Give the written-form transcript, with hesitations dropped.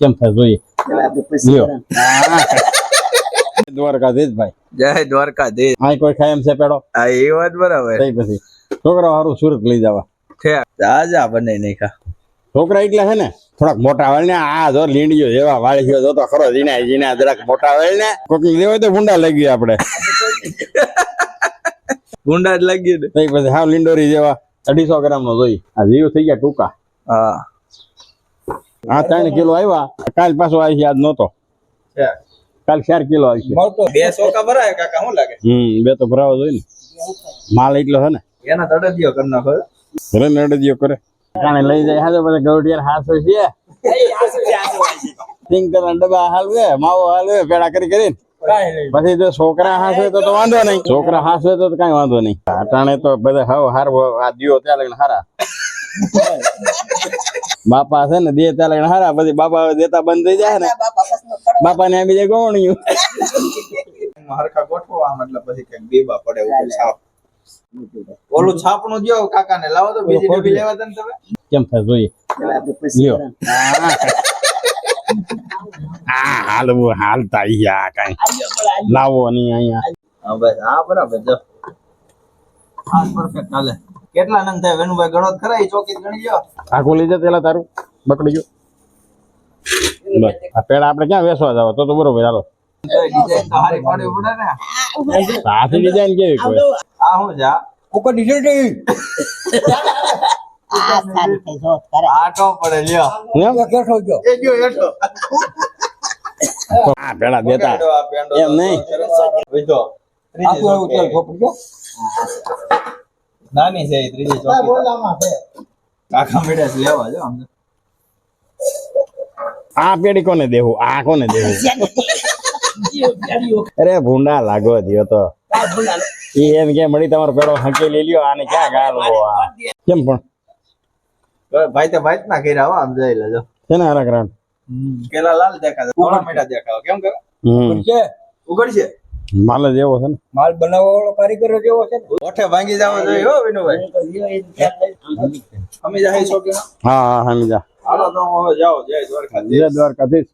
કેમ થાય જોઈએ લ્યો દ્વારકાધીશ ભાઈ જય દ્વારકાધીશ. આ કોઈ ખાય એમ છે પેડો હા એ વાત બરાબર. તઈ પછી છોકરા હારું સુરત લઈ જવા છે તાજા બને નહીં ખા. છોકરા એટલે છે ને થોડાક મોટા વાળ ને આ જો લીંડીઓ જેવા વાળી ગયો તો ખરો જીના જરાક મોટા વાળ ને કોક દેવાય તો ભૂંડા લઈ ગયા આપણે ગુંડા જ લાગી ને. તઈ પછી હાવ લીંડોરી જેવા 250 ગ્રામ નો જોઈ આ જીવ થઈ ગયા ટૂંકા હા આ 3 કિલો આવ્યા કાલ પાછો આવી છે આજ નહોતો છે. કાલ 4 કિલો આવી છે મળતો બે સોકા ભરાય કાકા શું લાગે? બે તો ભરાવો જોઈએ ને માલ એટલો છે ને એના તડદિયો કરી નાખો. ઘરે નડદીઓ કરે કાણે લઈ જાય હાજો પછી ગૌડિયાર હાસો છે સિંગ તેના ડબ્બા હાલવે માવો હાલવે પેડા કરી કરીને પછી જો છોકરા હાસવે તો વાંધો નહીં છોકરા હાસવે તો કઈ વાંધો નહીં અટાણે તો બધા હાવ હાર આ દિયો ત્યાં લઈને હારા બાપા છે ને દે ત્યાં લઈને હારા પછી બાપા દેતા બંધ થઈ જાય ને બાપા ને બીજે ગોણ્યું હરખા ગોઠવા મતલબ પછી કઈક બેબા પડે ઉપર છાપ. ઓલું છાપનું દ્યો કાકા ને લાવો તો બીજી ડબ્બી લેવા દે ને તમે. કેમ થાય જોઈએ લ્યો હા હાલવું હાલતા યા કઈ લાવો નહીં અહીંયા હા બસ હા બરાબર જો હા પરફેક્ટ હાલે. કેટલા નંગ થાય વેનુભાઈ ગણો તો ખરા? ઈ ચોકી ગણી લ્યો. આખું લઈ જતા તારું બકડી ગયું બસ આ પેડા આપણે ક્યાં વેસવા જાવ તો બરોબર ચાલો ડિઝાઇન તો હારી પાડવી પડે ને. હાથી ડિઝાઇન કેવી કોઈ આ હું જા ઉપર ડિઝાઇન આ તો પડે લ્યો. એમ કેસો જો એ ગયો હેઠો. આ પેડા દેતા આ પેંડો એમ નહીં વિધો ત્રીજી આખું તેલ ચોકી. ખોપડી જો નાની છે ઈ ત્રીજી ચોકી. કાકા મેડે લેવા જો આમ. આ પેડી કોને દેવું આ કોને દેવું અરે ભૂંડા લાગો દિયો તો ઈ એમ કે મળી તમારો પેડો હંકે લઈ લ્યો આને ક્યાં ગાળવો આ કેમ પણ ભાઈ તે ભાઈ ના કર્યા હો આમ જોઈ લેજો. છે ને હારા ગ્રાન્ડ કેલા લાલ દેખાય થોડા મીઠા દેખાવ કેમ કરે છે ઉગડશે માલ જ એવો છે ને માલ બનાવવા વાળો કારીગર જેવો છે ને ઓઠે ભાંગી જવા જોઈએ હો વિનુભાઈ. અમે જાય છો કે હા હા હમી જા હાલો તો હવે જાઓ જય દ્વારકાધીશ. જય દ્વારકાધીશ